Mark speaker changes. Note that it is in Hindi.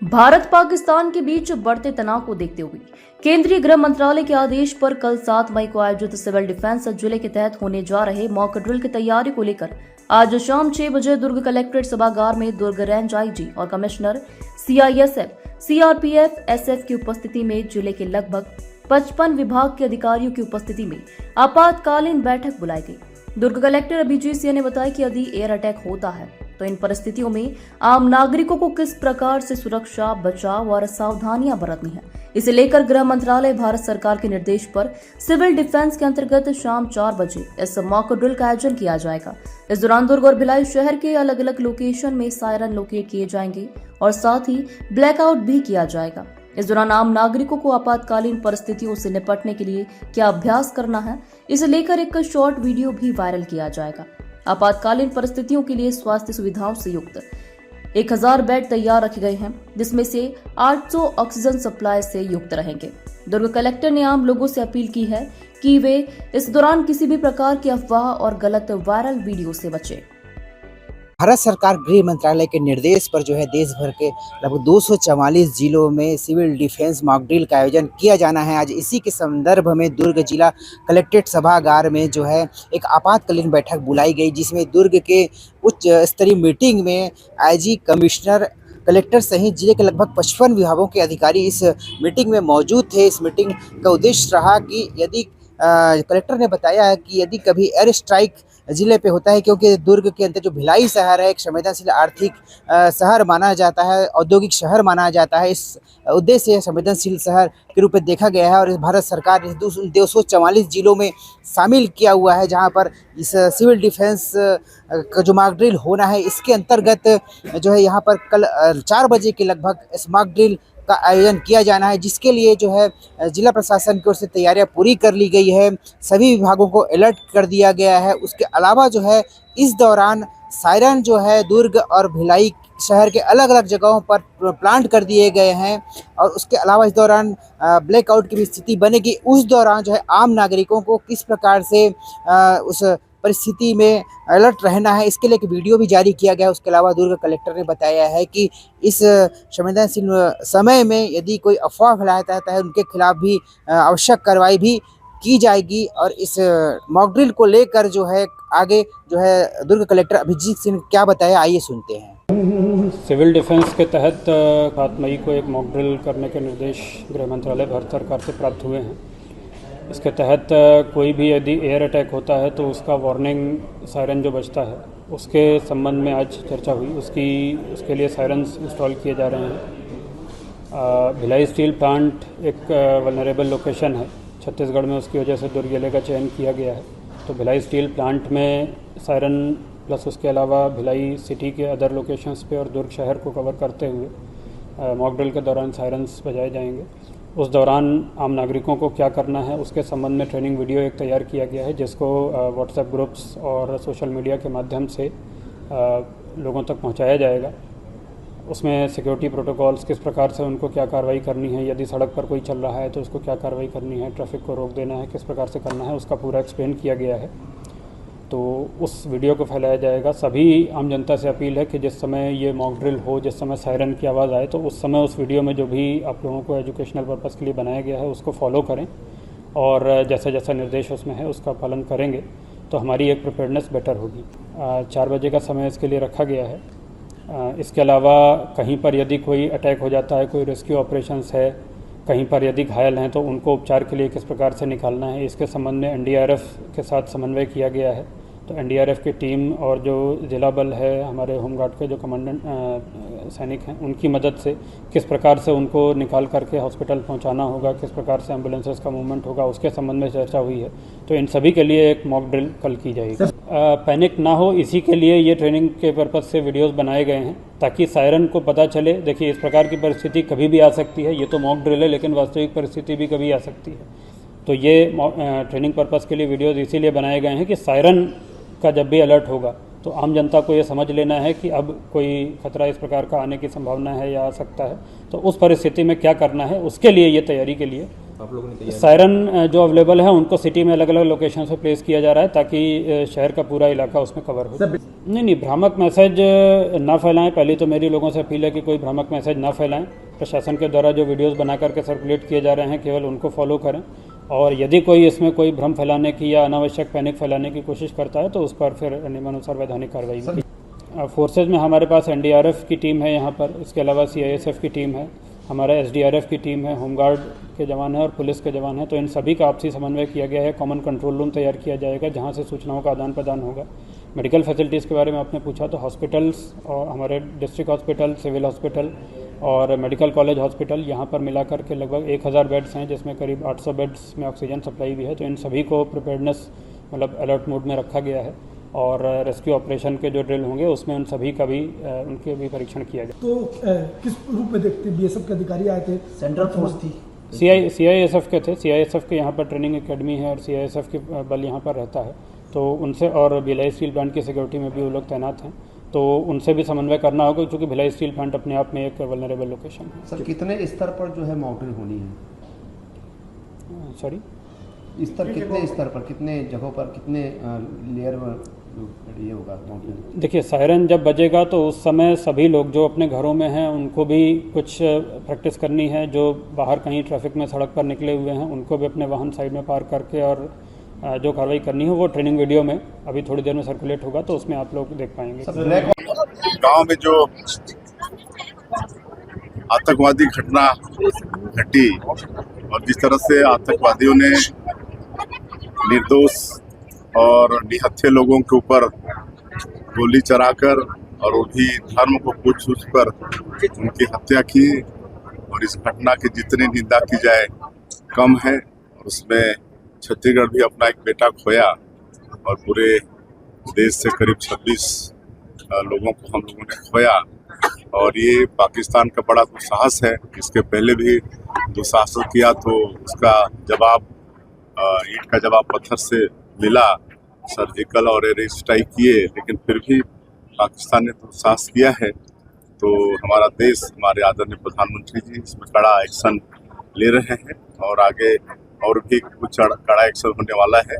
Speaker 1: भारत पाकिस्तान के बीच बढ़ते तनाव को देखते हुए केंद्रीय गृह मंत्रालय के आदेश पर कल 7 मई को आयोजित सिविल डिफेंस जिले के तहत होने जा रहे मॉक ड्रिल की तैयारी को लेकर आज शाम 6 बजे दुर्ग कलेक्ट्रेट सभागार में दुर्ग रेंज आईजी और कमिश्नर सीआईएसएफ, सीआरपीएफ, एसएफ की उपस्थिति में जिले के लगभग 55 विभाग के अधिकारियों की उपस्थिति में आपातकालीन बैठक बुलाई गई। दुर्ग कलेक्टर अभिजीत सिंह ने बताया कि यदि एयर अटैक होता है तो इन परिस्थितियों में आम नागरिकों को किस प्रकार से सुरक्षा, बचाव और सावधानियां बरतनी है, इसे लेकर गृह मंत्रालय भारत सरकार के निर्देश पर सिविल डिफेंस के अंतर्गत शाम 4 बजे इस मॉक ड्रिल का आयोजन किया जाएगा। इस दौरान दुर्ग और भिलाई शहर के अलग अलग लोकेशन में सायरन लोकेट किए जाएंगे और साथ ही ब्लैकआउट भी किया जाएगा। इस दौरान आम नागरिकों को आपातकालीन परिस्थितियों से निपटने के लिए क्या अभ्यास करना है, इसे लेकर एक शॉर्ट वीडियो भी वायरल किया जाएगा। आपातकालीन परिस्थितियों के लिए स्वास्थ्य सुविधाओं से युक्त 1000 बेड तैयार रखे गए हैं, जिसमें से 800 ऑक्सीजन सप्लाई से युक्त रहेंगे। दुर्ग कलेक्टर ने आम लोगों से अपील की है कि वे इस दौरान किसी भी प्रकार की अफवाह और गलत वायरल वीडियो से बचें।
Speaker 2: भारत सरकार गृह मंत्रालय के निर्देश पर जो है देश भर के लगभग 244 जिलों में सिविल डिफेंस मॉक ड्रिल का आयोजन किया जाना है। आज इसी के संदर्भ में दुर्ग जिला कलेक्ट्रेट सभागार में जो है एक आपातकालीन बैठक बुलाई गई, जिसमें दुर्ग के उच्च स्तरीय मीटिंग में आईजी, कमिश्नर, कलेक्टर सहित जिले के लगभग 55 विभागों के अधिकारी इस मीटिंग में मौजूद थे। इस मीटिंग का उद्देश्य रहा कि यदि कलेक्टर ने बताया है कि यदि कभी एयर स्ट्राइक जिले पे होता है, क्योंकि दुर्ग के अंदर जो भिलाई शहर है एक संवेदनशील आर्थिक शहर माना जाता है, औद्योगिक शहर माना जाता है। इस उद्देश्य से संवेदनशील शहर के रूप में देखा गया है और इस भारत सरकार ने 244 जिलों में शामिल किया हुआ है, जहां पर इस सिविल डिफेंस का जो मॉक ड्रिल होना है इसके अंतर्गत जो है यहाँ पर कल 4 बजे के लगभग इस मॉक ड्रिल का आयोजन किया जाना है, जिसके लिए जो है जिला प्रशासन की ओर से तैयारियां पूरी कर ली गई है। सभी विभागों को अलर्ट कर दिया गया है। उसके अलावा जो है इस दौरान सायरन जो है दुर्ग और भिलाई शहर के अलग अलग जगहों पर प्लांट कर दिए गए हैं और उसके अलावा इस दौरान ब्लैकआउट की भी स्थिति बनेगी। उस दौरान जो है आम नागरिकों को किस प्रकार से उस परिस्थिति में अलर्ट रहना है, इसके लिए एक वीडियो भी जारी किया गया है। उसके अलावा दुर्ग कलेक्टर ने बताया है कि इस संवेदनशील समय में यदि कोई अफवाह फैलाता है उनके खिलाफ भी आवश्यक कार्रवाई भी की जाएगी। और इस मॉक ड्रिल को लेकर जो है आगे जो है दुर्ग कलेक्टर अभिजीत सिंह ने क्या बताया, आइए सुनते हैं।
Speaker 3: सिविल डिफेंस के तहत 7 मई को एक मॉक ड्रिल करने के निर्देश गृह मंत्रालय भारत सरकार से प्राप्त हुए हैं। इसके तहत कोई भी यदि एयर अटैक होता है तो उसका वार्निंग सायरन जो बजता है उसके संबंध में आज चर्चा हुई। उसके लिए सायरन्स इंस्टॉल किए जा रहे हैं। भिलाई स्टील प्लांट एक वल्नरेबल लोकेशन है छत्तीसगढ़ में, उसकी वजह से दुर्ग जिले का चयन किया गया है। तो भिलाई स्टील प्लांट में सायरन प्लस उसके अलावा भिलाई सिटी के अदर लोकेशंस पे और दुर्ग शहर को कवर करते हुए मॉक ड्रिल के दौरान सायरन्स बजाए जाएंगे। उस दौरान आम नागरिकों को क्या करना है उसके संबंध में ट्रेनिंग वीडियो एक तैयार किया गया है, जिसको व्हाट्सएप ग्रुप्स और सोशल मीडिया के माध्यम से लोगों तक पहुंचाया जाएगा। उसमें सिक्योरिटी प्रोटोकॉल्स, किस प्रकार से उनको क्या कार्रवाई करनी है, यदि सड़क पर कोई चल रहा है तो उसको क्या कार्रवाई करनी है, ट्रैफिक को रोक देना है किस प्रकार से करना है, उसका पूरा एक्सप्लेन किया गया है। तो उस वीडियो को फैलाया जाएगा। सभी आम जनता से अपील है कि जिस समय ये मॉक ड्रिल हो, जिस समय सायरन की आवाज़ आए, तो उस समय उस वीडियो में जो भी आप लोगों को एजुकेशनल पर्पज़ के लिए बनाया गया है उसको फॉलो करें और जैसा जैसा निर्देश उसमें है उसका पालन करेंगे तो हमारी एक प्रिपेयर्डनेस बेटर होगी। 4 बजे का समय इसके लिए रखा गया है। इसके अलावा कहीं पर यदि कोई अटैक हो जाता है, कोई रेस्क्यू ऑपरेशंस है, कहीं पर यदि घायल हैं तो उनको उपचार के लिए किस प्रकार से निकालना है, इसके संबंध में एनडीआरएफ के साथ समन्वय किया गया है। तो एनडीआरएफ की टीम और जो जिला बल है, हमारे होमगार्ड के जो कमांडेंट सैनिक हैं, उनकी मदद से किस प्रकार से उनको निकाल करके हॉस्पिटल पहुंचाना होगा, किस प्रकार से एम्बुलेंसेस का मूवमेंट होगा, उसके संबंध में चर्चा हुई है। तो इन सभी के लिए एक मॉक ड्रिल कल की जाएगी। पैनिक ना हो इसी के लिए ये ट्रेनिंग के पर्पज़ से वीडियोज़ बनाए गए हैं ताकि सायरन को पता चले। देखिए, इस प्रकार की परिस्थिति कभी भी आ सकती है। ये तो मॉक ड्रिल है लेकिन वास्तविक परिस्थिति भी कभी आ सकती है। तो ये ट्रेनिंग पर्पज़ के लिए वीडियोज़ इसीलिए बनाए गए हैं कि सायरन का जब भी अलर्ट होगा तो आम जनता को ये समझ लेना है कि अब कोई खतरा इस प्रकार का आने की संभावना है या आ सकता है, तो उस परिस्थिति में क्या करना है उसके लिए ये तैयारी के लिए
Speaker 4: आप लोगों ने तैयार
Speaker 3: सायरन जो अवेलेबल है उनको सिटी में अलग अलग लोकेशन पे प्लेस किया जा रहा है ताकि शहर का पूरा इलाका उसमें कवर हो। नहीं, भ्रामक मैसेज ना फैलाएं। पहली तो मेरी लोगों से अपील है कि कोई भ्रामक मैसेज ना फैलाएं। प्रशासन के द्वारा जो वीडियोस बना करके सर्कुलेट किए जा रहे हैं केवल उनको फॉलो करें, और यदि कोई इसमें कोई भ्रम फैलाने की या अनावश्यक पैनिक फैलाने की कोशिश करता है तो उस पर फिर नियमानुसार वैधानिक कार्रवाई होगी। फोर्सेज में हमारे पास एनडीआरएफ की टीम है यहाँ पर, इसके अलावा सीआईएसएफ की टीम है, हमारा एसडीआरएफ की टीम है, होमगार्ड के जवान हैं और पुलिस के जवान हैं। तो इन सभी का आपसी समन्वय किया गया है। कॉमन कंट्रोल रूम तैयार किया जाएगा जहाँ से सूचनाओं का आदान प्रदान होगा। मेडिकल फैसिलिटीज़ के बारे में आपने पूछा तो हॉस्पिटल्स और हमारे डिस्ट्रिक्ट हॉस्पिटल, सिविल हॉस्पिटल और मेडिकल कॉलेज हॉस्पिटल यहाँ पर मिलाकर के लगभग 1000 बेड्स हैं, जिसमें करीब 800 बेड्स में ऑक्सीजन सप्लाई भी है। तो इन सभी को प्रिपेयर्डनेस मतलब अलर्ट मोड में रखा गया है, और रेस्क्यू ऑपरेशन के जो ड्रिल होंगे उसमें उन सभी का भी उनके भी परीक्षण किया गया।
Speaker 5: तो किस रूप में देखते बीएसएफ के अधिकारी आए थे?
Speaker 2: सेंट्रल फोर्स थी,
Speaker 3: सीआईएसएफ के थे। सीआईएसएफ के यहाँ पर ट्रेनिंग एकेडमी है और सीआईएसएफ के बल यहाँ पर रहता है, तो उनसे और भिलाई स्टील प्लांट की सिक्योरिटी में भी वो लोग तैनात हैं, तो उनसे भी समन्वय करना होगा क्योंकि भिलाई स्टील प्लांट अपने आप में एक वल्नरेबल लोकेशन है।
Speaker 4: सर कितने स्तर पर जो है मॉकड्रिल होनी है?
Speaker 3: सॉरी,
Speaker 4: स्तर कितने स्तर पर, कितने जगहों पर, कितने लेयर में ये होगा मॉकड्रिल?
Speaker 3: देखिए, सायरन जब बजेगा तो उस समय सभी लोग जो अपने घरों में हैं उनको भी कुछ प्रैक्टिस करनी है। जो बाहर कहीं ट्रैफिक में सड़क पर निकले हुए हैं उनको भी अपने वाहन साइड में पार्क करके और जो कार्रवाई करनी है वो ट्रेनिंग वीडियो में अभी थोड़ी देर में सर्कुलेट होगा, तो उसमें आप लोग देख पाएंगे।
Speaker 6: गांव में जो आतंकवादी घटना घटी और जिस तरह से आतंकवादियों ने निर्दोष और निहत्थे लोगों के ऊपर गोली चलाकर और वो भी धर्म को पूछ कर उनकी हत्या की, और इस घटना की जितनी निंदा की जाए कम है। और उसमें छत्तीसगढ़ भी अपना एक बेटा खोया और पूरे देश से करीब 26 लोगों को हम लोगों ने खोया, और ये पाकिस्तान का बड़ा दुस्साहस है। इसके पहले भी दुस्साहस किया तो उसका जवाब ईंट का जवाब पत्थर से मिला, सर्जिकल और एयर स्ट्राइक किए, लेकिन फिर भी पाकिस्तान ने दुस्साहस किया है। तो हमारा देश, हमारे आदरणीय प्रधानमंत्री जी इसमें कड़ा एक्शन ले रहे हैं और आगे और भी कुछ कड़ा एक्शन होने वाला है।